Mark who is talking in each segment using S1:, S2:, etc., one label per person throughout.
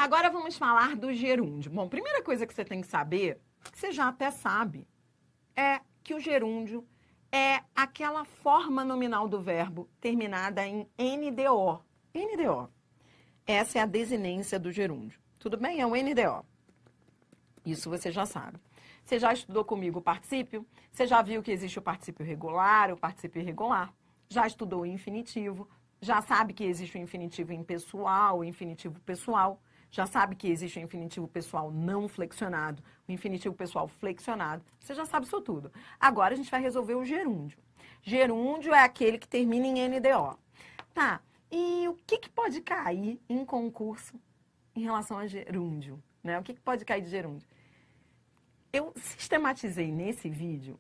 S1: Agora vamos falar do gerúndio. Bom, primeira coisa que você tem que saber, que você já até sabe, é que o gerúndio é aquela forma nominal do verbo terminada em NDO. NDO. Essa é a desinência do gerúndio. Tudo bem? É o NDO. Isso você já sabe. Você já estudou comigo o particípio? Você já viu que existe o particípio regular, o particípio irregular? Já estudou o infinitivo? Já sabe que existe o infinitivo impessoal, o infinitivo pessoal? Já sabe que existe o infinitivo pessoal não flexionado, o infinitivo pessoal flexionado? Você já sabe isso tudo. Agora a gente vai resolver o gerúndio. Gerúndio é aquele que termina em NDO. Tá, e o que pode cair em concurso em relação a gerúndio? Né? O que pode cair de gerúndio? Eu sistematizei nesse vídeo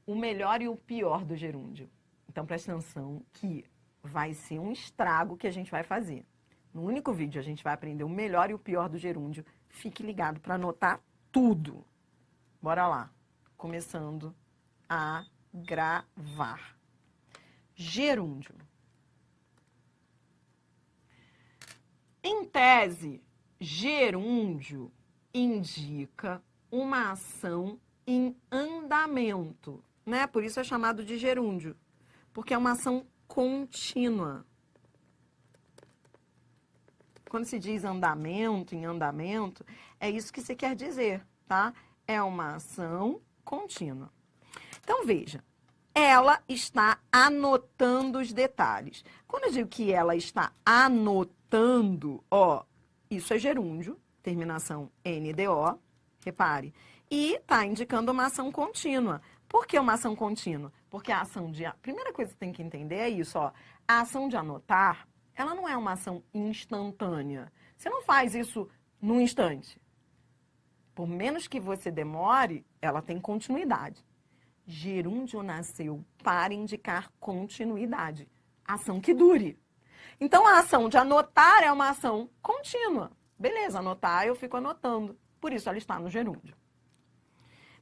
S1: o melhor e o pior do gerúndio. Então, presta atenção que vai ser um estrago que a gente vai fazer. No único vídeo a gente vai aprender o melhor e o pior do gerúndio. Fique ligado para anotar tudo. Bora lá. Começando a gravar. Gerúndio. Em tese, gerúndio indica uma ação em andamento, né? Por isso é chamado de gerúndio, porque é uma ação contínua. Quando se diz andamento, em andamento, é isso que se quer dizer, tá? É uma ação contínua. Então, veja, ela está anotando os detalhes. Quando eu digo que ela está anotando, ó, isso é gerúndio, terminação NDO, repare, e está indicando uma ação contínua. Por que uma ação contínua? Porque a ação de... A primeira coisa que você tem que entender é isso, ó. A ação de anotar, ela não é uma ação instantânea. Você não faz isso num instante. Por menos que você demore, ela tem continuidade. Gerúndio nasceu para indicar continuidade. Ação que dure. Então, a ação de anotar é uma ação contínua. Beleza, anotar, eu fico anotando. Por isso, ela está no gerúndio.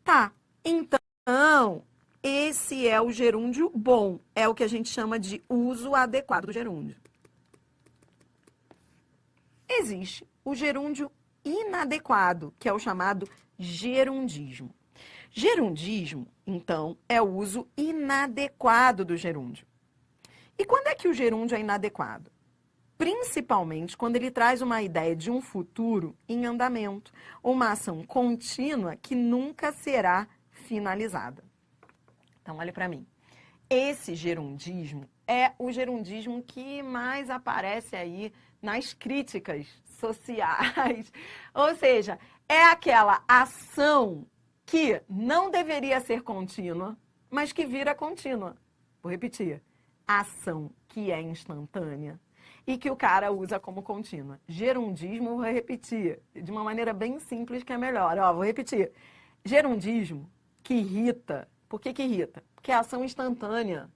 S1: Tá, então, esse é o gerúndio bom. É o que a gente chama de uso adequado do gerúndio. Existe o gerúndio inadequado, que é o chamado gerundismo. Gerundismo, então, é o uso inadequado do gerúndio. E quando é que o gerúndio é inadequado? Principalmente quando ele traz uma ideia de um futuro em andamento, uma ação contínua que nunca será finalizada. Então, olha para mim. Esse gerundismo é o gerundismo que mais aparece aí nas críticas sociais. Ou seja, é aquela ação que não deveria ser contínua, mas que vira contínua. Vou repetir. Ação que é instantânea e que o cara usa como contínua. Gerundismo, vou repetir, de uma maneira bem simples que é melhor. Ó, vou repetir. Gerundismo que irrita. Por que irrita? Porque é ação instantânea,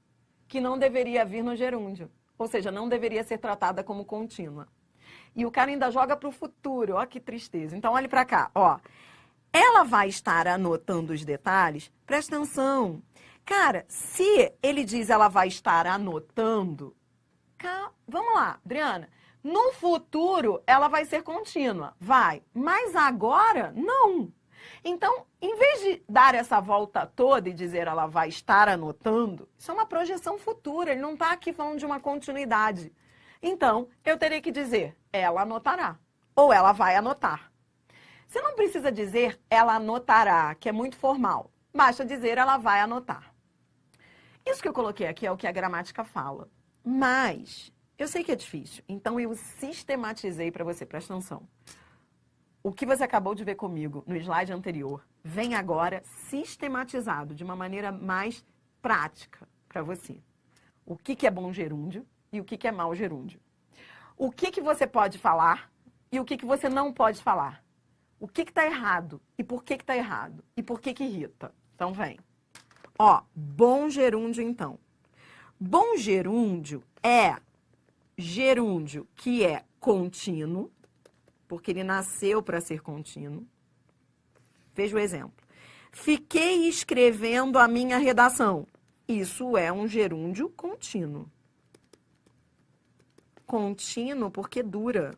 S1: que não deveria vir no gerúndio. Ou seja, não deveria ser tratada como contínua. E o cara ainda joga para o futuro. Ó, que tristeza. Então, olhe para cá. Ó, ela vai estar anotando os detalhes. Presta atenção. Cara, se ele diz ela vai estar anotando... Vamos lá, Adriana. No futuro, ela vai ser contínua. Vai. Mas agora, não. Então, em vez de dar essa volta toda e dizer ela vai estar anotando, isso é uma projeção futura. Ele não está aqui falando de uma continuidade. Então, eu teria que dizer, ela anotará. Ou ela vai anotar. Você não precisa dizer ela anotará, que é muito formal. Basta dizer ela vai anotar. Isso que eu coloquei aqui é o que a gramática fala. Mas, eu sei que é difícil, então eu sistematizei para você, presta atenção. O que você acabou de ver comigo no slide anterior, vem agora sistematizado, de uma maneira mais prática para você. O que é bom gerúndio e o que é mau gerúndio. O que você pode falar e o que você não pode falar. O que está errado e por que está errado e por que irrita. Então, vem. Ó, bom gerúndio, então. Bom gerúndio é gerúndio que é contínuo, porque ele nasceu para ser contínuo. Veja o exemplo. Fiquei escrevendo a minha redação. Isso é um gerúndio contínuo. Contínuo porque dura.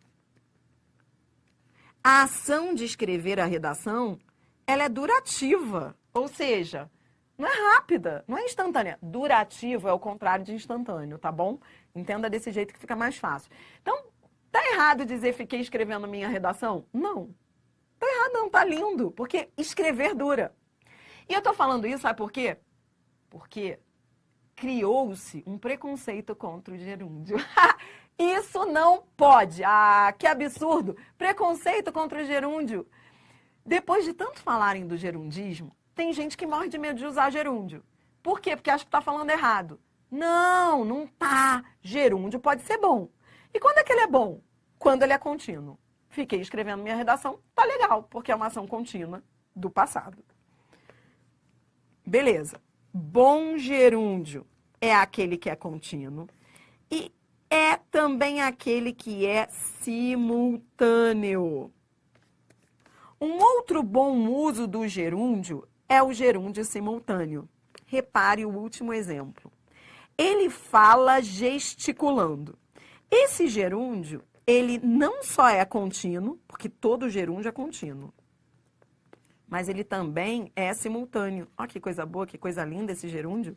S1: A ação de escrever a redação, ela é durativa, ou seja, não é rápida, não é instantânea. Durativo é o contrário de instantâneo, tá bom? Entenda desse jeito que fica mais fácil. Então, tá errado dizer fiquei escrevendo minha redação? Não. Tá errado não, tá lindo, porque escrever dura. E eu tô falando isso, sabe por quê? Porque criou-se um preconceito contra o gerúndio. Isso não pode. Ah, que absurdo. Preconceito contra o gerúndio. Depois de tanto falarem do gerundismo, tem gente que morre de medo de usar gerúndio. Por quê? Porque acha que tá falando errado. Não, não tá. Gerúndio pode ser bom. E quando é que ele é bom? Quando ele é contínuo. Fiquei escrevendo minha redação, tá legal, porque é uma ação contínua do passado. Beleza. Bom gerúndio é aquele que é contínuo e é também aquele que é simultâneo. Um outro bom uso do gerúndio é o gerúndio simultâneo. Repare o último exemplo. Ele fala gesticulando. Esse gerúndio, ele não só é contínuo, porque todo gerúndio é contínuo, mas ele também é simultâneo. Olha que coisa boa, que coisa linda esse gerúndio.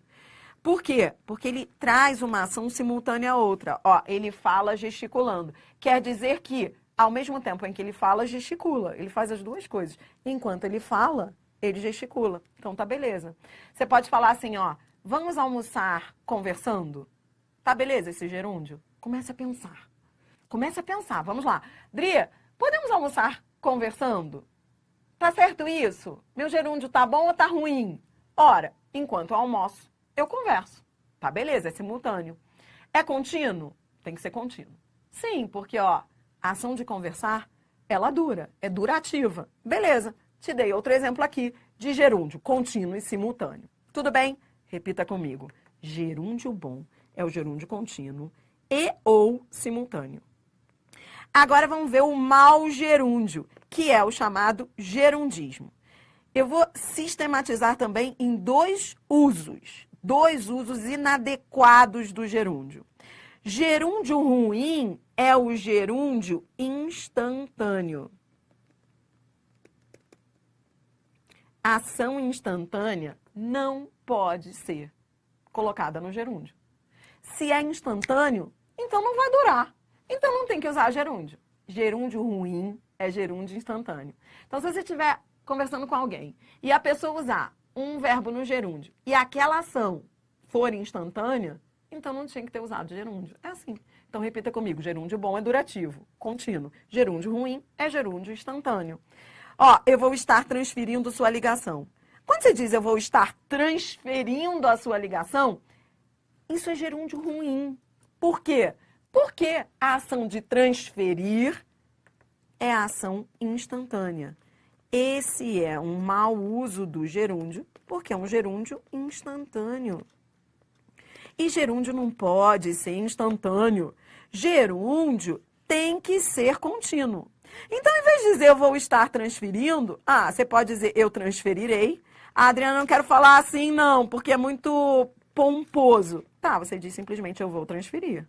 S1: Por quê? Porque ele traz uma ação simultânea a outra. Ó, ele fala gesticulando. Quer dizer que, ao mesmo tempo em que ele fala, gesticula. Ele faz as duas coisas. Enquanto ele fala, ele gesticula. Então tá beleza. Você pode falar assim, ó, vamos almoçar conversando? Tá beleza esse gerúndio? Comece a pensar. Comece a pensar. Vamos lá. Dri, podemos almoçar conversando? Tá certo isso? Meu gerúndio tá bom ou tá ruim? Ora, enquanto eu almoço, eu converso. Tá beleza, é simultâneo. É contínuo? Tem que ser contínuo. Sim, porque, ó, a ação de conversar, ela dura, é durativa. Beleza, te dei outro exemplo aqui de gerúndio, contínuo e simultâneo. Tudo bem? Repita comigo. Gerúndio bom é o gerúndio contínuo e ou simultâneo. Agora vamos ver o mau gerúndio, que é o chamado gerundismo. Eu vou sistematizar também em dois usos inadequados do gerúndio. Gerúndio ruim é o gerúndio instantâneo. Ação instantânea não pode ser colocada no gerúndio. Se é instantâneo, então não vai durar. Então não tem que usar gerúndio. Gerúndio ruim é gerúndio instantâneo. Então, se você estiver conversando com alguém e a pessoa usar um verbo no gerúndio e aquela ação for instantânea, então não tinha que ter usado gerúndio. É assim. Então, repita comigo. Gerúndio bom é durativo, contínuo. Gerúndio ruim é gerúndio instantâneo. Ó, eu vou estar transferindo sua ligação. Quando você diz eu vou estar transferindo a sua ligação, isso é gerúndio ruim. Por quê? Porque a ação de transferir é a ação instantânea. Esse é um mau uso do gerúndio, porque é um gerúndio instantâneo. E gerúndio não pode ser instantâneo. Gerúndio tem que ser contínuo. Então, em vez de dizer eu vou estar transferindo, você pode dizer eu transferirei. Adriana, não quero falar assim não, porque é muito pomposo. Tá, você diz simplesmente eu vou transferir.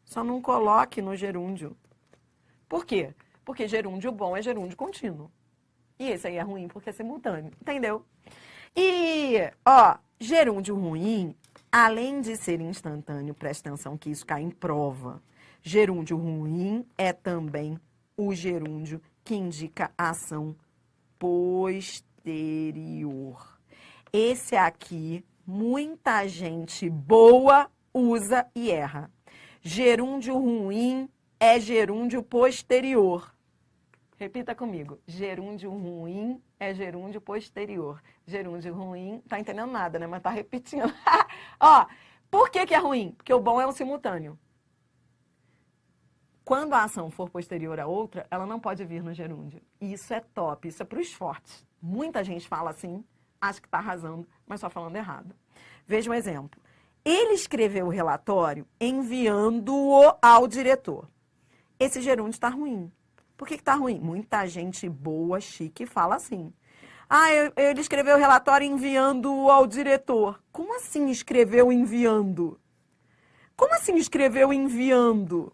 S1: Só não coloque no gerúndio. Por quê? Porque gerúndio bom é gerúndio contínuo. E esse aí é ruim porque é simultâneo. Entendeu? E, ó, gerúndio ruim, além de ser instantâneo, presta atenção que isso cai em prova. Gerúndio ruim é também o gerúndio que indica a ação posterior. Esse aqui, muita gente boa usa e erra. Gerúndio ruim é gerúndio posterior. Repita comigo. Gerúndio ruim é gerúndio posterior. Gerúndio ruim, tá entendendo nada, né? Mas tá repetindo. Ó, por que que é ruim? Porque o bom é um simultâneo. Quando a ação for posterior a outra, ela não pode vir no gerúndio. Isso é top, isso é pros fortes. Muita gente fala assim, acha que tá arrasando, mas só falando errado. Veja um exemplo. Ele escreveu o relatório enviando-o ao diretor. Esse gerúndio está ruim. Por que está ruim? Muita gente boa, chique, fala assim. Ele escreveu o relatório enviando-o ao diretor. Como assim escreveu enviando? Como assim escreveu enviando?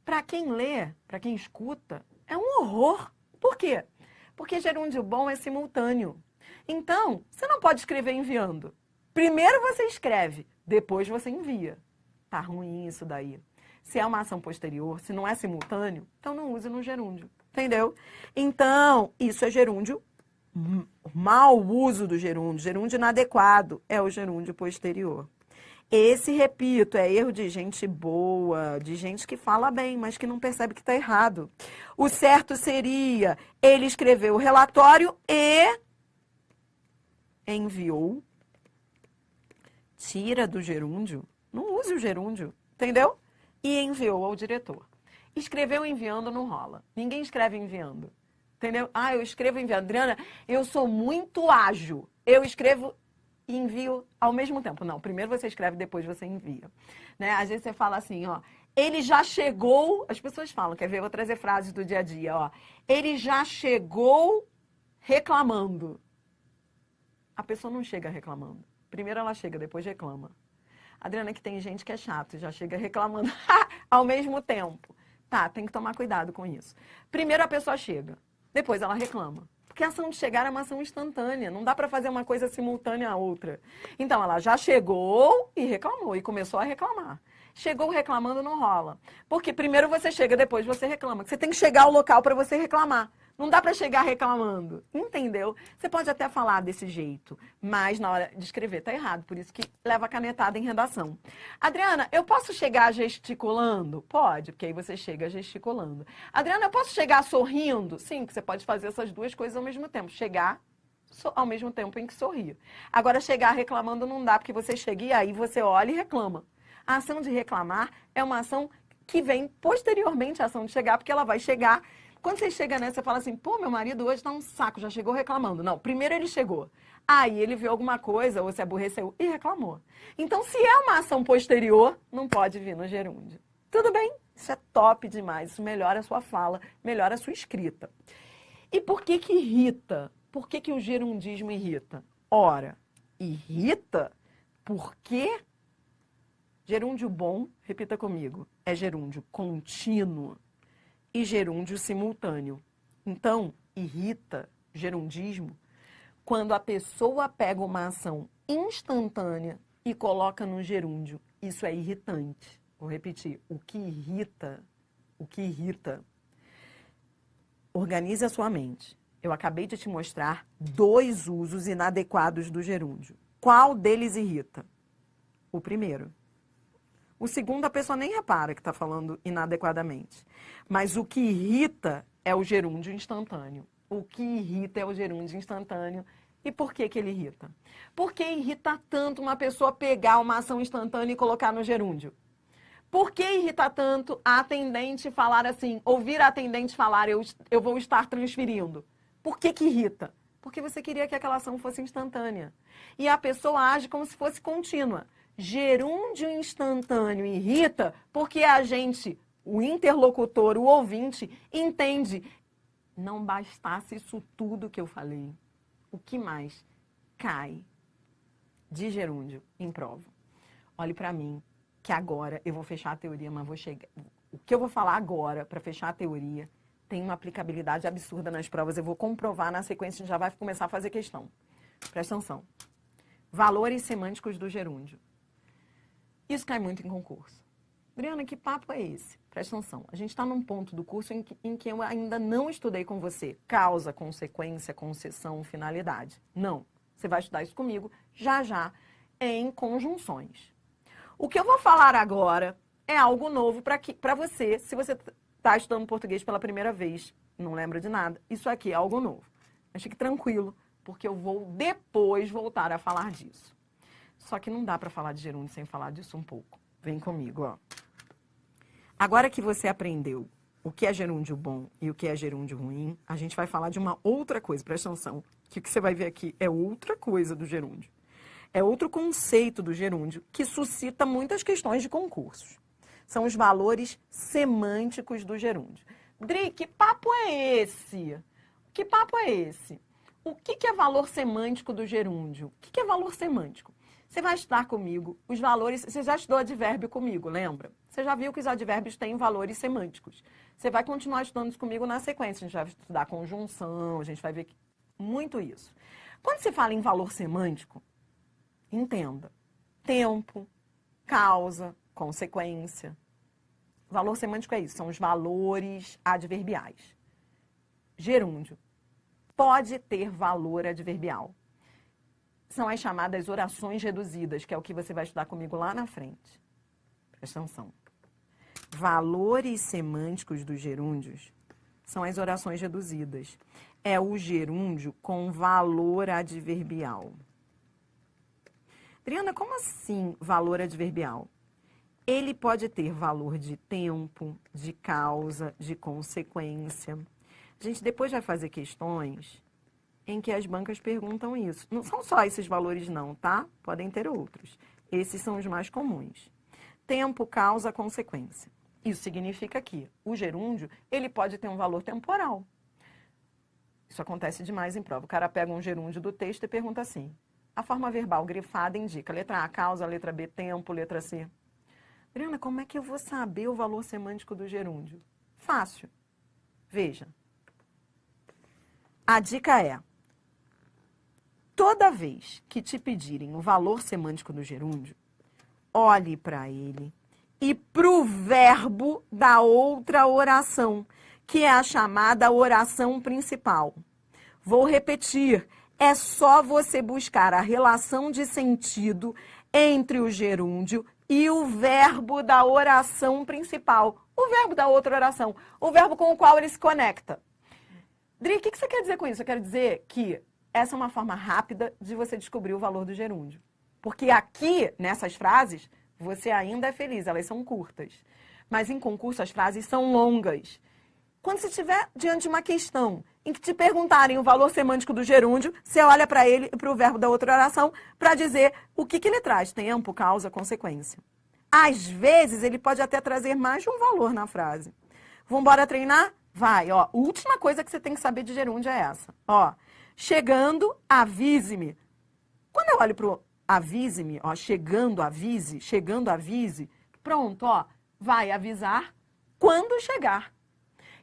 S1: Para quem lê, para quem escuta, é um horror. Por quê? Porque gerúndio bom é simultâneo. Então, você não pode escrever enviando. Primeiro você escreve, depois você envia. Tá ruim isso daí. Se é uma ação posterior, se não é simultâneo, então não use no gerúndio. Entendeu? Então, isso é gerúndio. Mau uso do gerúndio. Gerúndio inadequado é o gerúndio posterior. Esse, repito, é erro de gente boa, de gente que fala bem, mas que não percebe que está errado. O certo seria, ele escreveu o relatório e enviou. Tira do gerúndio. Não use o gerúndio, entendeu? E enviou ao diretor. Escreveu enviando não rola. Ninguém escreve enviando. Entendeu? Ah, eu escrevo enviando. Adriana, eu sou muito ágil. Eu escrevo e envio ao mesmo tempo. Não, primeiro você escreve, depois você envia. Né? Às vezes você fala assim, ó, ele já chegou, as pessoas falam, quer ver, eu vou trazer frases do dia a dia, ó. Ele já chegou reclamando. A pessoa não chega reclamando. Primeiro ela chega, depois reclama. Adriana, que tem gente que é chato, já chega reclamando ao mesmo tempo. Tá, tem que tomar cuidado com isso. Primeiro a pessoa chega, depois ela reclama. Porque a ação de chegar é uma ação instantânea. Não dá para fazer uma coisa simultânea à outra. Então, ela já chegou e reclamou, e começou a reclamar. Chegou reclamando, não rola. Porque primeiro você chega, depois você reclama. Você tem que chegar ao local para você reclamar. Não dá para chegar reclamando. Entendeu? Você pode até falar desse jeito, mas na hora de escrever tá errado. Por isso que leva a canetada em redação. Adriana, eu posso chegar gesticulando? Pode, porque aí você chega gesticulando. Adriana, eu posso chegar sorrindo? Sim, que você pode fazer essas duas coisas ao mesmo tempo. Chegar ao mesmo tempo em que sorrir. Agora, chegar reclamando não dá, porque você chega e aí você olha e reclama. A ação de reclamar é uma ação que vem posteriormente à ação de chegar, porque ela vai chegar. Quando você chega nessa, você fala assim, pô, meu marido hoje tá um saco, já chegou reclamando. Não, primeiro ele chegou. Aí ele viu alguma coisa, ou se aborreceu e reclamou. Então, se é uma ação posterior, não pode vir no gerúndio. Tudo bem? Isso é top demais. Isso melhora a sua fala, melhora a sua escrita. E por que que irrita? Por que que o gerundismo irrita? Ora, irrita porque gerúndio bom, repita comigo, é gerúndio contínuo e gerúndio simultâneo. Então, irrita, gerundismo, quando a pessoa pega uma ação instantânea e coloca no gerúndio. Isso é irritante. Vou repetir. O que irrita, organize a sua mente. Eu acabei de te mostrar 2 usos inadequados do gerúndio. Qual deles irrita? O primeiro. O segundo, a pessoa nem repara que está falando inadequadamente. Mas o que irrita é o gerúndio instantâneo. O que irrita é o gerúndio instantâneo. E por que que ele irrita? Por que irrita tanto uma pessoa pegar uma ação instantânea e colocar no gerúndio? Por que irrita tanto a atendente falar assim, ouvir a atendente falar, eu vou estar transferindo? Por que que irrita? Porque você queria que aquela ação fosse instantânea. E a pessoa age como se fosse contínua. Gerúndio instantâneo irrita porque a gente, o interlocutor, o ouvinte, entende. Não bastasse isso tudo que eu falei. O que mais cai de gerúndio em prova? Olhe para mim, que agora eu vou fechar a teoria, mas vou chegar. O que eu vou falar agora para fechar a teoria tem uma aplicabilidade absurda nas provas. Eu vou comprovar na sequência, a gente já vai começar a fazer questão. Presta atenção. Valores semânticos do gerúndio. Isso cai muito em concurso. Adriana, que papo é esse? Presta atenção. A gente está num ponto do curso em que eu ainda não estudei com você causa, consequência, concessão, finalidade. Não. Você vai estudar isso comigo já já em conjunções. O que eu vou falar agora é algo novo para você, se você está estudando português pela primeira vez, não lembra de nada, isso aqui é algo novo. Mas fique tranquilo, porque eu vou depois voltar a falar disso. Só que não dá para falar de gerúndio sem falar disso um pouco. Vem comigo, ó. Agora que você aprendeu o que é gerúndio bom e o que é gerúndio ruim, a gente vai falar de uma outra coisa. Presta atenção, que o que você vai ver aqui é outra coisa do gerúndio. É outro conceito do gerúndio que suscita muitas questões de concursos. São os valores semânticos do gerúndio. Dri, que papo é esse? Que papo é esse? O que é valor semântico do gerúndio? O que é valor semântico? Você vai estudar comigo os valores. Você já estudou advérbio comigo, lembra? Você já viu que os advérbios têm valores semânticos. Você vai continuar estudando isso comigo na sequência. A gente vai estudar conjunção, a gente vai ver muito isso. Quando se fala em valor semântico, entenda. Tempo, causa, consequência. Valor semântico é isso, são os valores adverbiais. Gerúndio pode ter valor adverbial. São as chamadas orações reduzidas, que é o que você vai estudar comigo lá na frente. Presta atenção. Valores semânticos dos gerúndios são as orações reduzidas. É o gerúndio com valor adverbial. Adriana, como assim valor adverbial? Ele pode ter valor de tempo, de causa, de consequência. A gente depois vai fazer questões em que as bancas perguntam isso. Não são só esses valores não, tá? Podem ter outros. Esses são os mais comuns. Tempo, causa, consequência. Isso significa que o gerúndio, ele pode ter um valor temporal. Isso acontece demais em prova. O cara pega um gerúndio do texto e pergunta assim: a forma verbal grifada indica letra A, causa, letra B, tempo, letra C. Adriana, como é que eu vou saber o valor semântico do gerúndio? Fácil. Veja. A dica é: toda vez que te pedirem o valor semântico do gerúndio, olhe para ele e para o verbo da outra oração, que é a chamada oração principal. Vou repetir, é só você buscar a relação de sentido entre o gerúndio e o verbo da oração principal, o verbo da outra oração, o verbo com o qual ele se conecta. Dri, o que você quer dizer com isso? Eu quero dizer que essa é uma forma rápida de você descobrir o valor do gerúndio. Porque aqui, nessas frases, você ainda é feliz, elas são curtas. Mas em concurso as frases são longas. Quando você estiver diante de uma questão em que te perguntarem o valor semântico do gerúndio, você olha para ele e para o verbo da outra oração para dizer o que ele traz: tempo, causa, consequência. Às vezes, ele pode até trazer mais de um valor na frase. Vamos embora treinar? Vai, ó. A última coisa que você tem que saber de gerúndio é essa. Ó, chegando, avise-me. Quando eu olho pro avise-me, ó, chegando, avise, pronto, ó, vai avisar quando chegar.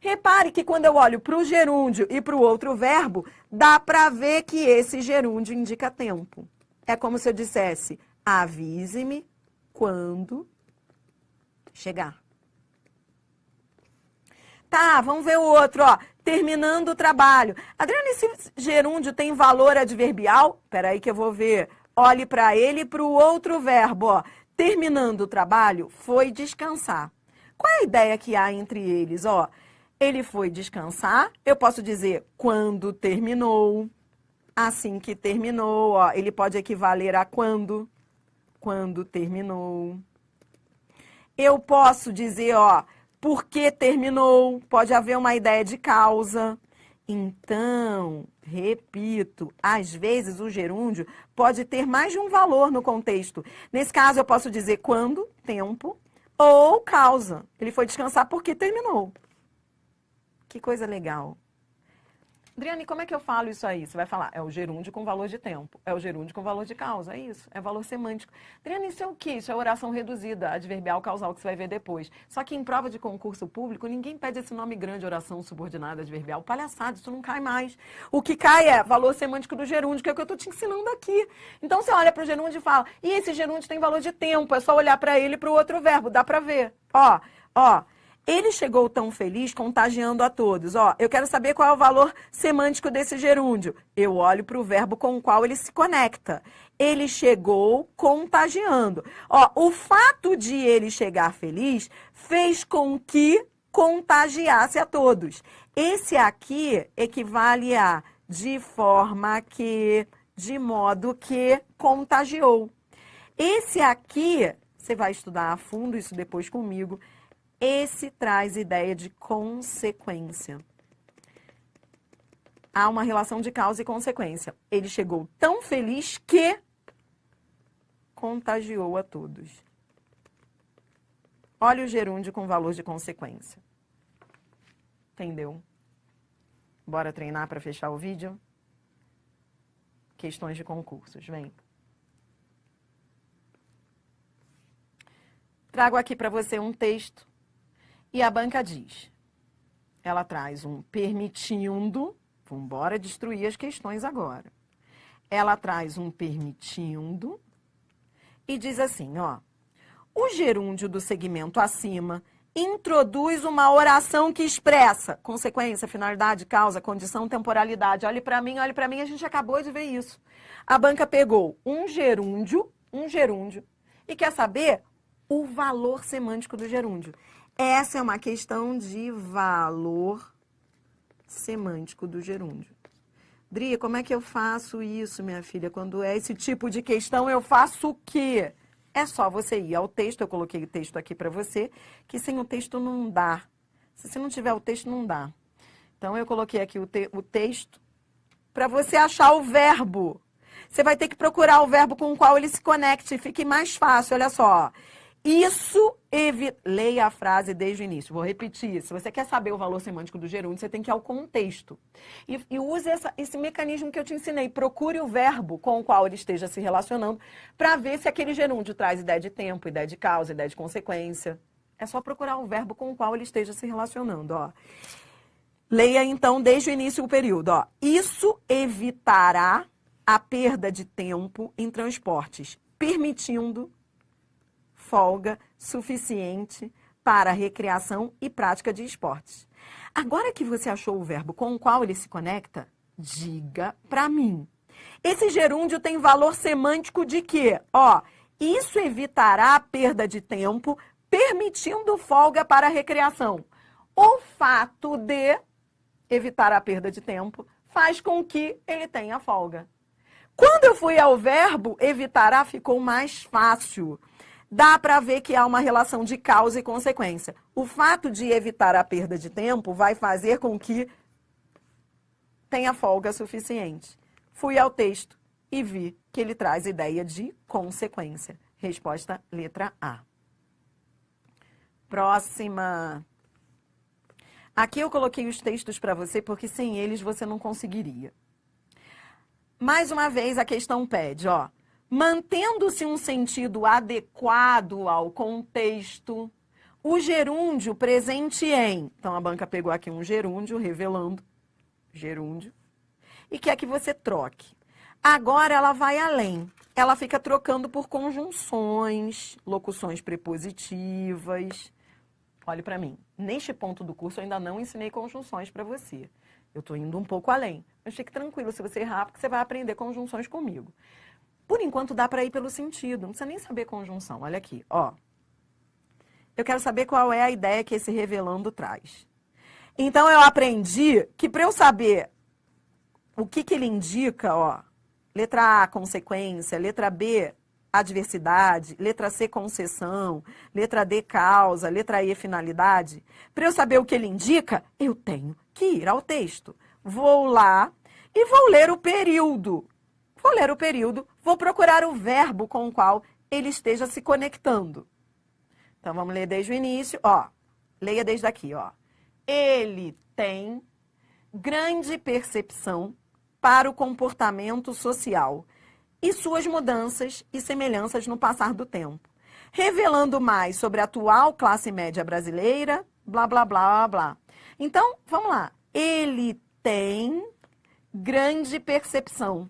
S1: Repare que quando eu olho para o gerúndio e para o outro verbo, dá para ver que esse gerúndio indica tempo. É como se eu dissesse: avise-me quando chegar. Tá, vamos ver o outro, ó. Terminando o trabalho. Adriana, esse gerúndio tem valor adverbial? Peraí que eu vou ver. Olhe para ele e para o outro verbo, ó. Terminando o trabalho, foi descansar. Qual é a ideia que há entre eles, ó? Ele foi descansar, eu posso dizer quando terminou, assim que terminou, ó. Ele pode equivaler a quando terminou. Eu posso dizer, ó, porque terminou, pode haver uma ideia de causa. Então, repito, às vezes o gerúndio pode ter mais de um valor no contexto. Nesse caso, eu posso dizer quando, tempo, ou causa. Ele foi descansar porque terminou. Que coisa legal. Adriane, como é que eu falo isso aí? Você vai falar, é o gerúndio com valor de tempo, é o gerúndio com valor de causa, é isso, é valor semântico. Adriane, isso é o quê? Isso é oração reduzida, adverbial causal, que você vai ver depois. Só que em prova de concurso público, ninguém pede esse nome grande, oração subordinada adverbial. Palhaçada, isso não cai mais. O que cai é valor semântico do gerúndio, que é o que eu estou te ensinando aqui. Então você olha para o gerúndio e fala, e esse gerúndio tem valor de tempo, é só olhar para ele e para o outro verbo, dá para ver. Ó. Ele chegou tão feliz, contagiando a todos. Ó, eu quero saber qual é o valor semântico desse gerúndio. Eu olho para o verbo com o qual ele se conecta. Ele chegou contagiando. Ó, o fato de ele chegar feliz fez com que contagiasse a todos. Esse aqui equivale a de forma que, de modo que contagiou. Esse aqui, você vai estudar a fundo isso depois comigo. Esse traz ideia de consequência. Há uma relação de causa e consequência. Ele chegou tão feliz que contagiou a todos. Olha o gerúndio com valor de consequência. Entendeu? Bora treinar para fechar o vídeo? Questões de concursos, vem. Trago aqui para você um texto e a banca diz. Ela traz um permitindo, vamos embora destruir as questões agora. Ela traz um permitindo e diz assim, ó. O gerúndio do segmento acima introduz uma oração que expressa consequência, finalidade, causa, condição, temporalidade. Olhe para mim, a gente acabou de ver isso. A banca pegou um gerúndio, e quer saber o valor semântico do gerúndio. Essa é uma questão de valor semântico do gerúndio. Dri, como é que eu faço isso, minha filha? Quando é esse tipo de questão, eu faço o quê? É só você ir ao texto, eu coloquei o texto aqui para você, que sem o texto não dá. Se você não tiver o texto, não dá. Então, eu coloquei aqui o texto para você achar o verbo. Você vai ter que procurar o verbo com o qual ele se conecte, fique mais fácil, olha só. Isso evita... Leia a frase desde o início. Vou repetir. Se você quer saber o valor semântico do gerúndio, você tem que ir ao contexto. E use esse mecanismo que eu te ensinei. Procure o verbo com o qual ele esteja se relacionando para ver se aquele gerúndio traz ideia de tempo, ideia de causa, ideia de consequência. É só procurar o verbo com o qual ele esteja se relacionando, ó. Leia, então, desde o início do período, ó. Isso evitará a perda de tempo em transportes, permitindo folga suficiente para recreação e prática de esportes. Agora que você achou o verbo com o qual ele se conecta, diga para mim. Esse gerúndio tem valor semântico de quê? Ó, isso evitará a perda de tempo, permitindo folga para recreação. O fato de evitar a perda de tempo faz com que ele tenha folga. Quando eu fui ao verbo, evitará ficou mais fácil. Dá para ver que há uma relação de causa e consequência. O fato de evitar a perda de tempo vai fazer com que tenha folga suficiente. Fui ao texto e vi que ele traz ideia de consequência. Resposta letra A. Próxima. Aqui eu coloquei os textos para você porque sem eles você não conseguiria. Mais uma vez a questão pede, ó. Mantendo-se um sentido adequado ao contexto, o gerúndio presente em... Então, a banca pegou aqui um gerúndio, revelando gerúndio, e quer que você troque. Agora, ela vai além. Ela fica trocando por conjunções, locuções prepositivas. Olhe para mim. Neste ponto do curso, eu ainda não ensinei conjunções para você. Eu estou indo um pouco além. Mas fique tranquilo, se você errar, porque você vai aprender conjunções comigo. Por enquanto, dá para ir pelo sentido. Não precisa nem saber conjunção. Olha aqui, ó. Eu quero saber qual é a ideia que esse revelando traz. Então, eu aprendi que para eu saber o que ele indica, ó. Letra A, consequência. Letra B, adversidade. Letra C, concessão. Letra D, causa. Letra E, finalidade. Para eu saber o que ele indica, eu tenho que ir ao texto. Vou lá e vou ler o período. Vou ler o período, vou procurar o verbo com o qual ele esteja se conectando. Então, vamos ler desde o início, ó. Leia desde aqui, ó. Ele tem grande percepção para o comportamento social e suas mudanças e semelhanças no passar do tempo, revelando mais sobre a atual classe média brasileira, blá, blá, blá, blá, blá. Então, vamos lá. Ele tem grande percepção.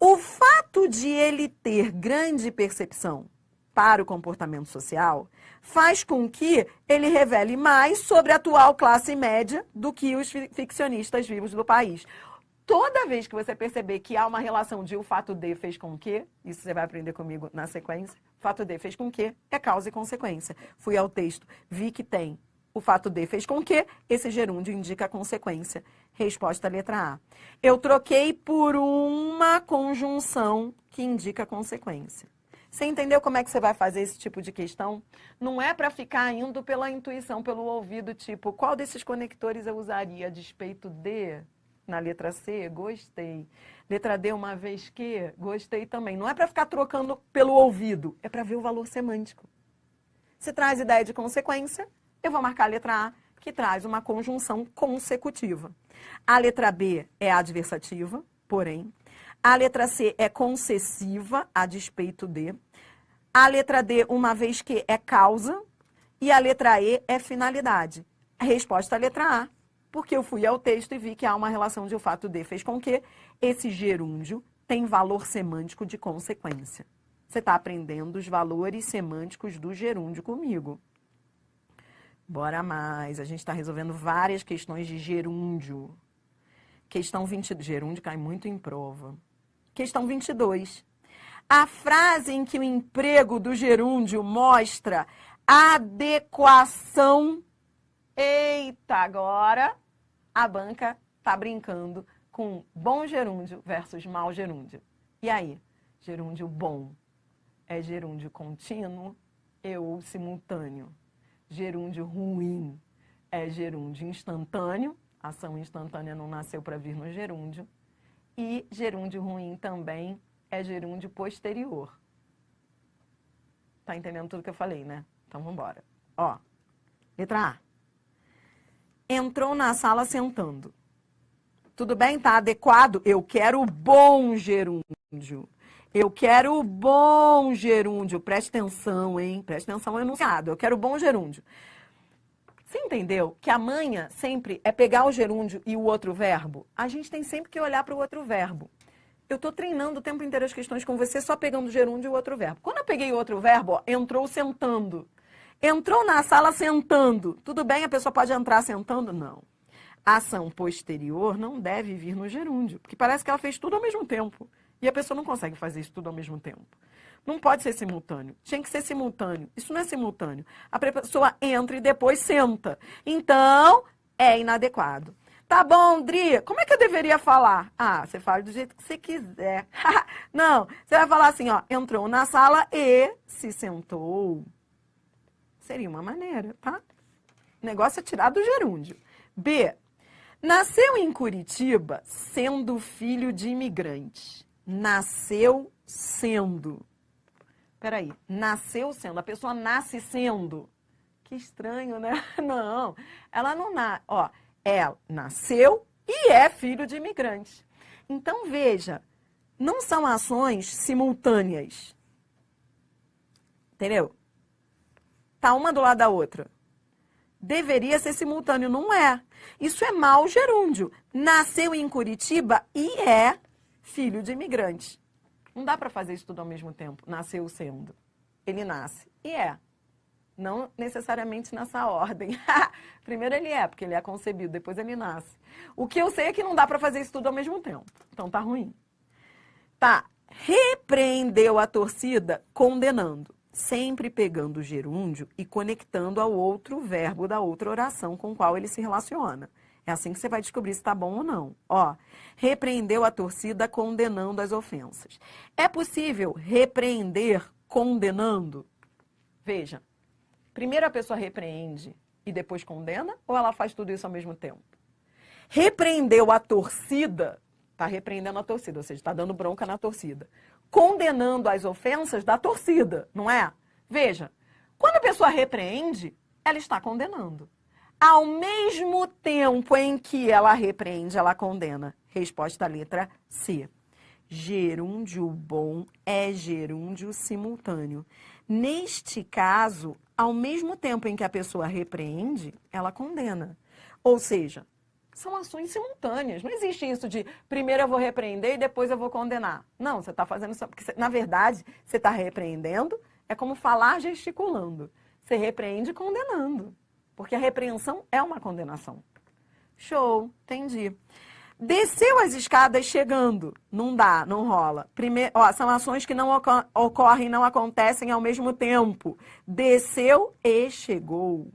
S1: O fato de ele ter grande percepção para o comportamento social faz com que ele revele mais sobre a atual classe média do que os ficcionistas vivos do país. Toda vez que você perceber que há uma relação de o fato de fez com que, isso você vai aprender comigo na sequência, o fato de fez com que é causa e consequência. Fui ao texto, vi que tem o fato de fez com que, esse gerúndio indica a consequência. Resposta letra A. Eu troquei por uma conjunção que indica a consequência. Você entendeu como é que você vai fazer esse tipo de questão? Não é para ficar indo pela intuição, pelo ouvido, tipo, qual desses conectores eu usaria a despeito de? Na letra C, gostei. Letra D, uma vez que, gostei também. Não é para ficar trocando pelo ouvido, é para ver o valor semântico. Se traz ideia de consequência, eu vou marcar a letra A, que traz uma conjunção consecutiva. A letra B é adversativa, porém. A letra C é concessiva, a despeito de. A letra D, uma vez que é causa, e a letra E é finalidade. A resposta é a letra A, porque eu fui ao texto e vi que há uma relação de o fato de fez com que esse gerúndio tem valor semântico de consequência. Você está aprendendo os valores semânticos do gerúndio comigo. Bora mais. A gente está resolvendo várias questões de gerúndio. Questão 22. Gerúndio cai muito em prova. Questão 22. A frase em que o emprego do gerúndio mostra adequação. Eita, agora a banca tá brincando com bom gerúndio versus mau gerúndio. E aí? Gerúndio bom é gerúndio contínuo ou simultâneo? Gerúndio ruim é gerúndio instantâneo. Ação instantânea não nasceu para vir no gerúndio. E gerúndio ruim também é gerúndio posterior. Tá entendendo tudo que eu falei, né? Então, vamos embora. Ó, letra A. Entrou na sala sentando. Tudo bem? Tá adequado? Eu quero o bom gerúndio. Eu quero o bom gerúndio. Preste atenção, hein? Preste atenção no enunciado. Eu quero o bom gerúndio. Você entendeu que a manha sempre é pegar o gerúndio e o outro verbo? A gente tem sempre que olhar para o outro verbo. Eu estou treinando o tempo inteiro as questões com você só pegando o gerúndio e o outro verbo. Quando eu peguei o outro verbo, ó, entrou sentando. Entrou na sala sentando. Tudo bem? A pessoa pode entrar sentando? Não. A ação posterior não deve vir no gerúndio, porque parece que ela fez tudo ao mesmo tempo. E a pessoa não consegue fazer isso tudo ao mesmo tempo. Não pode ser simultâneo. Tinha que ser simultâneo. Isso não é simultâneo. A pessoa entra e depois senta. Então, é inadequado. Tá bom, Dri, como é que eu deveria falar? Ah, você fala do jeito que você quiser. Não, você vai falar assim, ó, entrou na sala e se sentou. Seria uma maneira, tá? O negócio é tirar do gerúndio. B, nasceu em Curitiba sendo filho de imigrante. Nasceu sendo. Peraí, nasceu sendo. A pessoa nasce sendo. Que estranho, né? Não, ela não nasce. Ó, ela nasceu e é filho de imigrante. Então, veja, não são ações simultâneas. Entendeu? Tá uma do lado da outra. Deveria ser simultâneo, não é. Isso é mau gerúndio. Nasceu em Curitiba e é filho de imigrante. Não dá para fazer isso tudo ao mesmo tempo. Nasceu sendo. Ele nasce e é. Não necessariamente nessa ordem. Primeiro ele é, porque ele é concebido, depois ele nasce. O que eu sei é que não dá para fazer isso tudo ao mesmo tempo. Então tá ruim. Tá. Repreendeu a torcida condenando. Sempre pegando o gerúndio e conectando ao outro verbo da outra oração com o qual ele se relaciona. É assim que você vai descobrir se tá bom ou não. Ó, repreendeu a torcida condenando as ofensas. É possível repreender condenando? Veja, primeiro a pessoa repreende e depois condena ou ela faz tudo isso ao mesmo tempo? Repreendeu a torcida, tá repreendendo a torcida, ou seja, está dando bronca na torcida. Condenando as ofensas da torcida, não é? Veja, quando a pessoa repreende, ela está condenando. Ao mesmo tempo em que ela repreende, ela condena. Resposta letra C. Gerúndio bom é gerúndio simultâneo. Neste caso, ao mesmo tempo em que a pessoa repreende, ela condena. Ou seja, são ações simultâneas. Não existe isso de primeiro eu vou repreender e depois eu vou condenar. Não, você está fazendo isso porque, na verdade, você está repreendendo, é como falar gesticulando. Você repreende condenando. Porque a repreensão é uma condenação. Show, entendi. Desceu as escadas chegando. Não dá, não rola. Primeiro, ó, são ações que não ocorrem, não acontecem ao mesmo tempo. Desceu e chegou.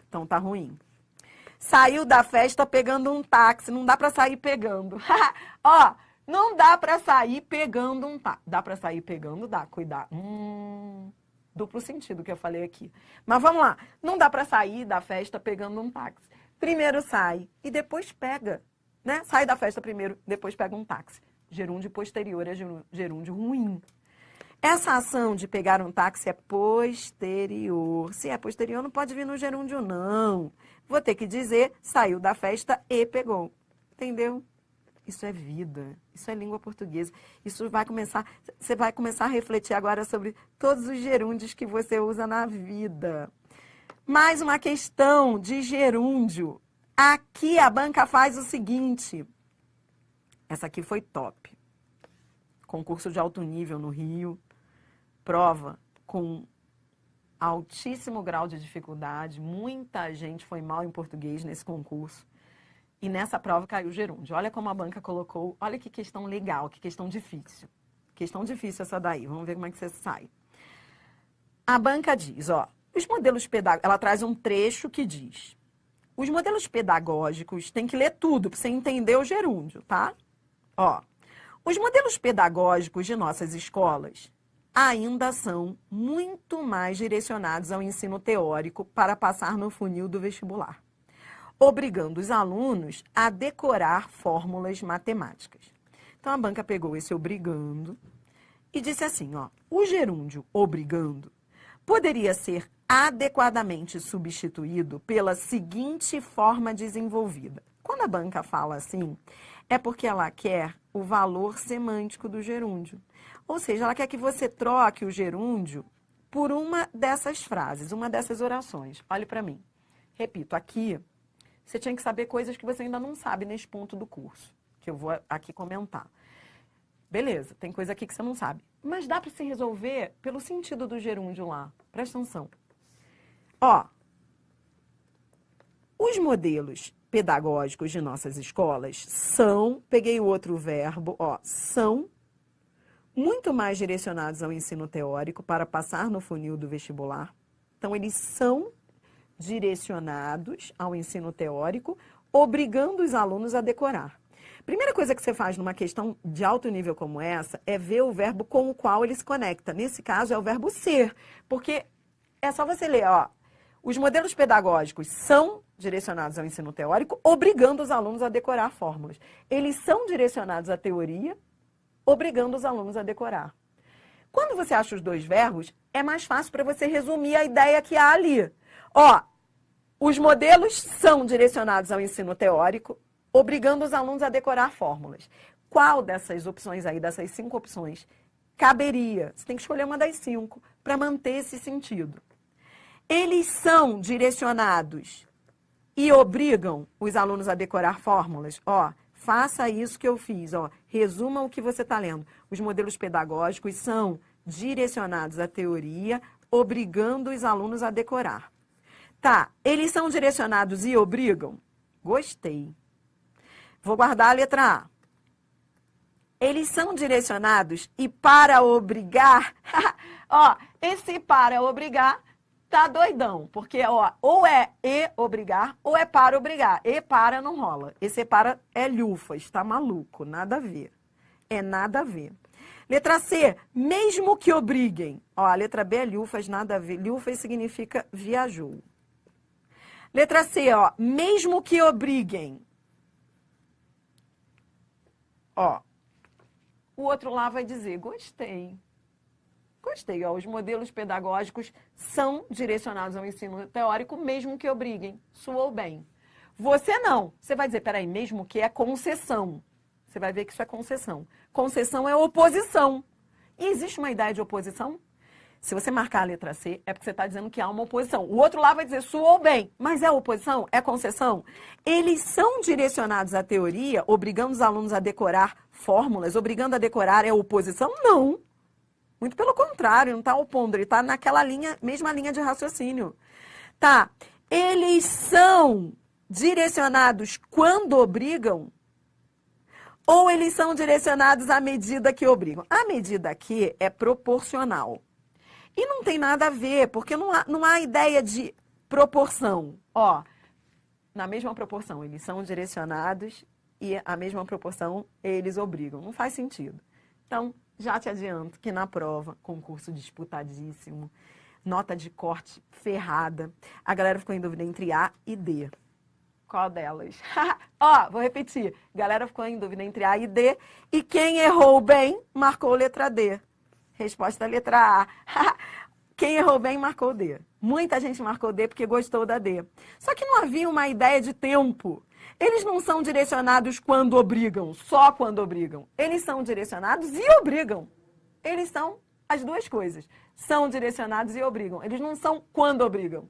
S1: Então tá ruim. Saiu da festa pegando um táxi. Não dá pra sair pegando. Ó, não dá pra sair pegando um táxi. Dá pra sair pegando? Dá, cuidado. Duplo sentido que eu falei aqui. Mas vamos lá. Não dá pra sair da festa pegando um táxi. Primeiro sai e depois pega, né? Sai da festa primeiro, depois pega um táxi. Gerúndio posterior é gerúndio ruim. Essa ação de pegar um táxi é posterior. Se é posterior, não pode vir no gerúndio, não. Vou ter que dizer, saiu da festa e pegou. Entendeu? Isso é vida, isso é língua portuguesa. Isso vai começar, você vai começar a refletir agora sobre todos os gerúndios que você usa na vida. Mais uma questão de gerúndio. Aqui a banca faz o seguinte. Essa aqui foi top. Concurso de alto nível no Rio. Prova com altíssimo grau de dificuldade. Muita gente foi mal em português nesse concurso. E nessa prova caiu o gerúndio. Olha como a banca colocou. Olha que questão legal, que questão difícil. Questão difícil essa daí. Vamos ver como é que você sai. A banca diz, ó, os modelos pedagógicos... Ela traz um trecho que diz... Os modelos pedagógicos, tem que ler tudo para você entender o gerúndio, tá? Ó, os modelos pedagógicos de nossas escolas ainda são muito mais direcionados ao ensino teórico para passar no funil do vestibular, obrigando os alunos a decorar fórmulas matemáticas. Então, a banca pegou esse obrigando e disse assim, ó, o gerúndio obrigando poderia ser adequadamente substituído pela seguinte forma desenvolvida. Quando a banca fala assim, é porque ela quer o valor semântico do gerúndio. Ou seja, ela quer que você troque o gerúndio por uma dessas frases, uma dessas orações. Olhe para mim. Repito, aqui você tinha que saber coisas que você ainda não sabe nesse ponto do curso, que eu vou aqui comentar. Beleza, tem coisa aqui que você não sabe. Mas dá para se resolver pelo sentido do gerúndio lá. Presta atenção. Ó, os modelos pedagógicos de nossas escolas são, peguei o outro verbo, ó, são muito mais direcionados ao ensino teórico para passar no funil do vestibular. Então, eles são direcionados ao ensino teórico, obrigando os alunos a decorar. Primeira coisa que você faz numa questão de alto nível como essa é ver o verbo com o qual ele se conecta. Nesse caso, é o verbo ser, porque é só você ler, ó. Os modelos pedagógicos são direcionados ao ensino teórico, obrigando os alunos a decorar fórmulas. Eles são direcionados à teoria, obrigando os alunos a decorar. Quando você acha os dois verbos, é mais fácil para você resumir a ideia que há ali. Ó, os modelos são direcionados ao ensino teórico, obrigando os alunos a decorar fórmulas. Qual dessas opções aí, dessas 5 opções, caberia? Você tem que escolher uma das 5 para manter esse sentido. Eles são direcionados e obrigam os alunos a decorar fórmulas. Ó, faça isso que eu fiz, ó. Resuma o que você está lendo. Os modelos pedagógicos são direcionados à teoria, obrigando os alunos a decorar. Tá, eles são direcionados e obrigam? Gostei. Vou guardar a letra A. Eles são direcionados e para obrigar... Ó, esse para obrigar tá doidão, porque ó, ou é e obrigar ou é para obrigar. E para não rola. Esse para é lhufas, tá maluco, nada a ver. É nada a ver. Letra C, mesmo que obriguem. Ó, a letra B é lhufas, nada a ver. Lhufas significa viajou. Letra C, ó, mesmo que obriguem. Ó, o outro lá vai dizer, gostei. Gostei, ó, os modelos pedagógicos são direcionados ao ensino teórico, mesmo que obriguem. Soou bem. Você não. Você vai dizer, peraí, mesmo que é concessão. Você vai ver que isso é concessão. Concessão é oposição. E existe uma ideia de oposição? Se você marcar a letra C, é porque você está dizendo que há uma oposição. O outro lá vai dizer, soou bem. Mas é oposição? É concessão? Eles são direcionados à teoria, obrigando os alunos a decorar fórmulas, obrigando a decorar é oposição? Não. Muito pelo contrário, não está opondo, ele está naquela linha, mesma linha de raciocínio. Tá, eles são direcionados quando obrigam? Ou eles são direcionados à medida que obrigam? A medida aqui é proporcional. E não tem nada a ver, porque não há ideia de proporção. Ó, na mesma proporção, eles são direcionados e a mesma proporção eles obrigam. Não faz sentido. Então, já te adianto que na prova, concurso disputadíssimo, nota de corte ferrada, a galera ficou em dúvida entre A e D. Qual delas? Ó, vou repetir. A galera ficou em dúvida entre A e D e quem errou bem marcou letra D. Resposta letra A. Quem errou bem marcou D. Muita gente marcou D porque gostou da D. Só que não havia uma ideia de tempo. Eles não são direcionados quando obrigam, só quando obrigam. Eles são direcionados e obrigam. Eles são as duas coisas. São direcionados e obrigam. Eles não são quando obrigam.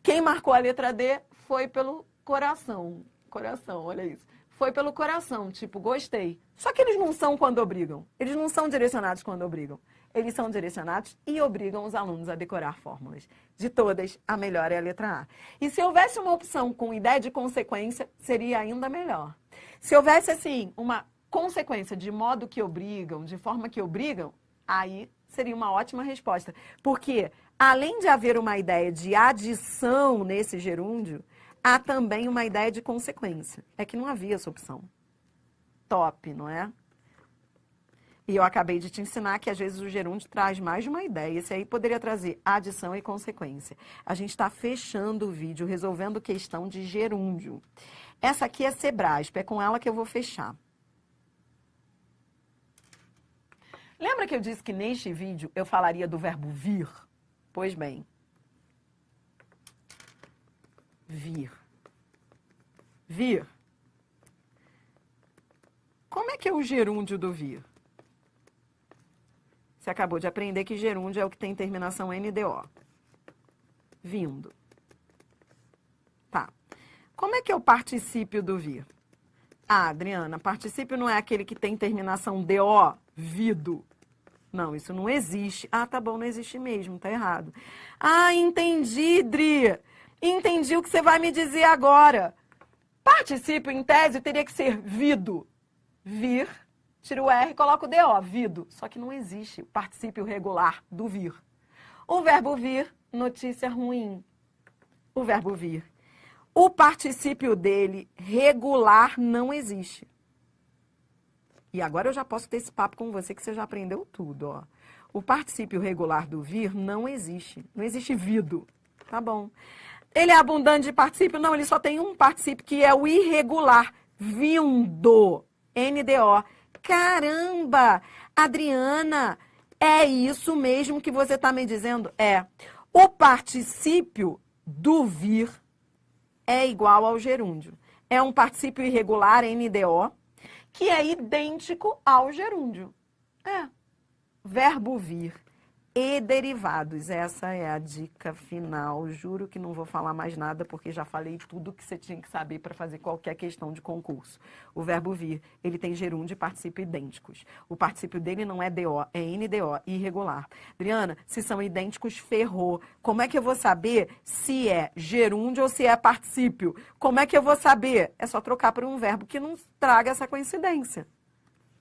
S1: Quem marcou a letra D foi pelo coração. Coração, olha isso. Foi pelo coração, tipo, gostei. Só que eles não são quando obrigam. Eles não são direcionados quando obrigam. Eles são direcionados e obrigam os alunos a decorar fórmulas. De todas, a melhor é a letra A. E se houvesse uma opção com ideia de consequência, seria ainda melhor. Se houvesse, assim, uma consequência de modo que obrigam, de forma que obrigam, aí seria uma ótima resposta. Porque, além de haver uma ideia de adição nesse gerúndio, há também uma ideia de consequência. É que não havia essa opção. Top, não é? E eu acabei de te ensinar que, às vezes, o gerúndio traz mais de uma ideia. Esse aí poderia trazer adição e consequência. A gente está fechando o vídeo, resolvendo questão de gerúndio. Essa aqui é Sebrasp, é com ela que eu vou fechar. Lembra que eu disse que neste vídeo eu falaria do verbo vir? Pois bem. Vir. Vir. Como é que é o gerúndio do vir? Você acabou de aprender que gerúndio é o que tem terminação NDO. Vindo. Tá. Como é que é o particípio do vir? Ah, Adriana, particípio não é aquele que tem terminação DO, vido. Não, isso não existe. Ah, tá bom, não existe mesmo, tá errado. Ah, entendi, Dri. Entendi o que você vai me dizer agora. Particípio, em tese, teria que ser vido. Vir. Tira o R e coloca o DO, vido. Só que não existe o particípio regular do vir. O verbo vir, notícia ruim. O verbo vir. O particípio dele, regular, não existe. E agora eu já posso ter esse papo com você que você já aprendeu tudo, ó. O particípio regular do vir não existe. Não existe vido. Tá bom. Ele é abundante de particípio? Não, ele só tem um particípio que é o irregular. Vindo. NDO. Caramba! Adriana, é isso mesmo que você está me dizendo? É. O particípio do vir é igual ao gerúndio. É um particípio irregular, NDO, que é idêntico ao gerúndio. É. Verbo vir e derivados. Essa é a dica final. Juro que não vou falar mais nada, porque já falei tudo que você tinha que saber para fazer qualquer questão de concurso. O verbo vir, ele tem gerúndio e particípio idênticos. O particípio dele não é DO, é NDO, irregular. Adriana, se são idênticos, ferrou. Como é que eu vou saber se é gerúndio ou se é particípio? Como é que eu vou saber? É só trocar por um verbo que não traga essa coincidência.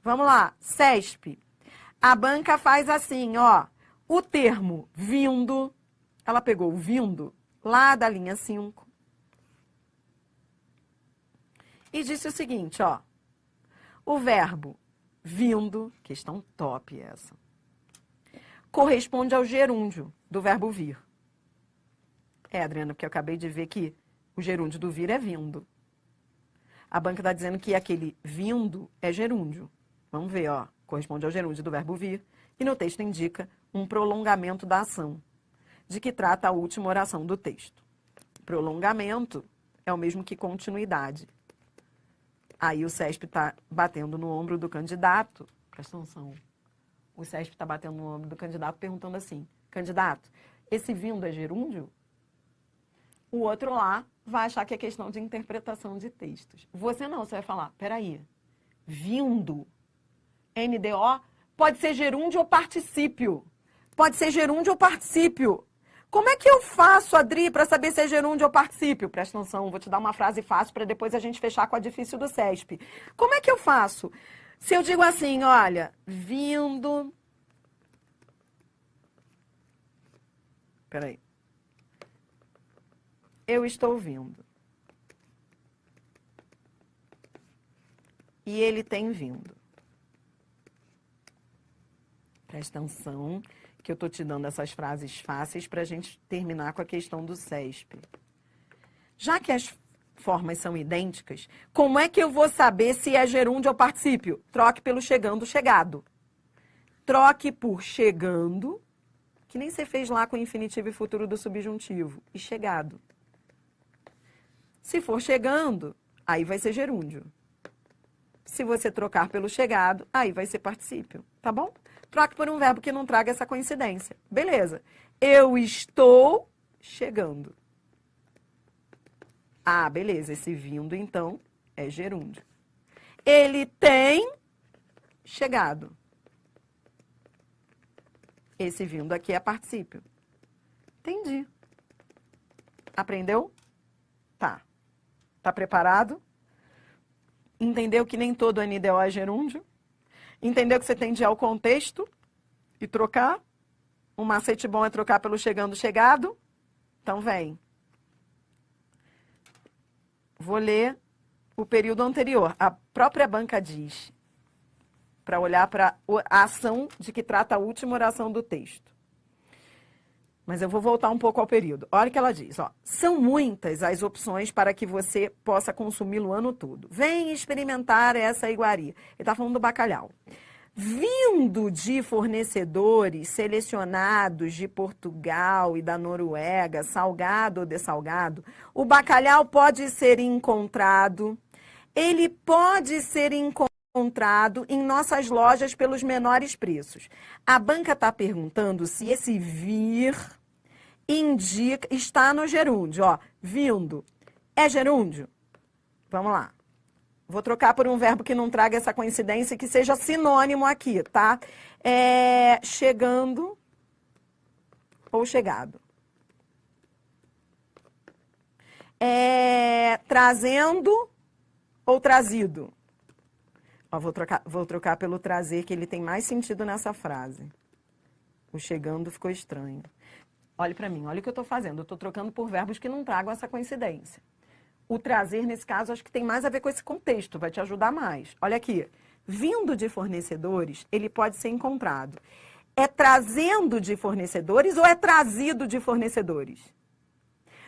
S1: Vamos lá, CESP. A banca faz assim, ó. O termo vindo, ela pegou o vindo lá da linha 5 e disse o seguinte, ó. O verbo vindo, questão top essa, corresponde ao gerúndio do verbo vir. É, Adriana, porque eu acabei de ver que o gerúndio do vir é vindo. A banca está dizendo que aquele vindo é gerúndio. Vamos ver, ó. Corresponde ao gerúndio do verbo vir. E no texto indica um prolongamento da ação, de que trata a última oração do texto. Prolongamento é o mesmo que continuidade. Aí o CESP está batendo no ombro do candidato. Presta atenção. O CESP está batendo no ombro do candidato perguntando assim, candidato, esse vindo é gerúndio? O outro lá vai achar que é questão de interpretação de textos. Você não, você vai falar, peraí, vindo, NDO, pode ser gerúndio ou particípio. Pode ser gerúndio ou particípio. Como é que eu faço, Adri, para saber se é gerúndio ou particípio? Presta atenção, vou te dar uma frase fácil para depois a gente fechar com a difícil do CESP. Como é que eu faço? Se eu digo assim, olha, vindo... Peraí. Eu estou vindo. E ele tem vindo. Presta atenção que eu estou te dando essas frases fáceis para a gente terminar com a questão do CESP. Já que as formas são idênticas, como é que eu vou saber se é gerúndio ou particípio? Troque pelo chegando, chegado. Troque por chegando, que nem você fez lá com o infinitivo e futuro do subjuntivo, e chegado. Se for chegando, aí vai ser gerúndio. Se você trocar pelo chegado, aí vai ser particípio, tá bom? Troque por um verbo que não traga essa coincidência. Beleza. Eu estou chegando. Ah, beleza. Esse vindo, então, é gerúndio. Ele tem chegado. Esse vindo aqui é particípio. Entendi. Aprendeu? Tá. Tá preparado? Entendeu que nem todo NDO é gerúndio? Entendeu que você tem de ir ao contexto e trocar? Um macete bom é trocar pelo chegando, chegado? Então, vem. Vou ler o período anterior. A própria banca diz, para olhar para a ação de que trata a última oração do texto. Mas eu vou voltar um pouco ao período. Olha o que ela diz. Ó. São muitas as opções para que você possa consumi-lo o ano todo. Vem experimentar essa iguaria. Ele está falando do bacalhau. Vindo de fornecedores selecionados de Portugal e da Noruega, salgado ou dessalgado, o bacalhau pode ser encontrado. Ele pode ser encontrado em nossas lojas pelos menores preços. A banca está perguntando se esse vir indica, está no gerúndio. Ó, vindo. É gerúndio? Vamos lá. Vou trocar por um verbo que não traga essa coincidência, que seja sinônimo aqui, tá? Chegando ou chegado. Trazendo ou trazido. Ó, vou trocar pelo trazer, que ele tem mais sentido nessa frase. O chegando ficou estranho. Olhe para mim, olha o que eu estou fazendo. Eu estou trocando por verbos que não tragam essa coincidência. O trazer, nesse caso, acho que tem mais a ver com esse contexto, vai te ajudar mais. Olha aqui, vindo de fornecedores, ele pode ser encontrado. É trazendo de fornecedores ou é trazido de fornecedores?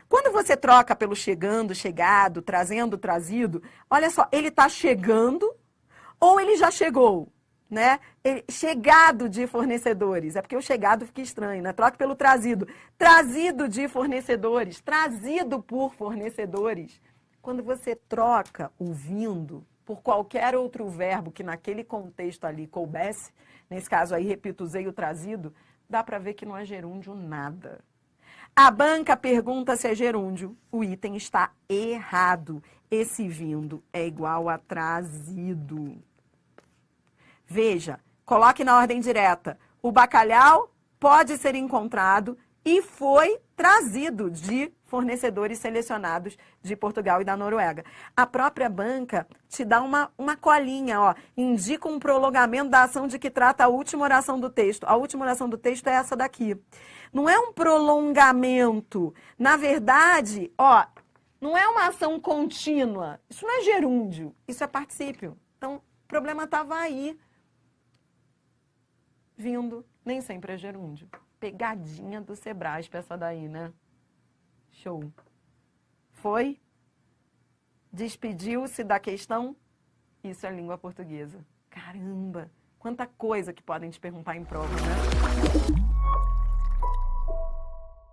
S1: Quando você troca pelo chegando, chegado, trazendo, trazido, olha só, ele está chegando ou ele já chegou, né? Chegado de fornecedores, é porque o chegado fica estranho, né? Troca pelo trazido. Trazido de fornecedores, trazido por fornecedores. Quando você troca o vindo por qualquer outro verbo que naquele contexto ali coubesse, nesse caso aí, repito, usei o trazido, dá para ver que não é gerúndio nada. A banca pergunta se é gerúndio. O item está errado. Esse vindo é igual a trazido. Veja, coloque na ordem direta. O bacalhau pode ser encontrado e foi trazido de fornecedores selecionados de Portugal e da Noruega. A própria banca te dá uma colinha, ó, indica um prolongamento da ação de que trata a última oração do texto. A última oração do texto é essa daqui. Não é um prolongamento. Na verdade, ó, não é uma ação contínua. Isso não é gerúndio, isso é particípio. Então, o problema estava aí. Vindo, nem sempre é gerúndio. Pegadinha do Sebrasp essa daí, né? Show. Foi? Despediu-se da questão? Isso é língua portuguesa. Caramba, quanta coisa que podem te perguntar em prova, né?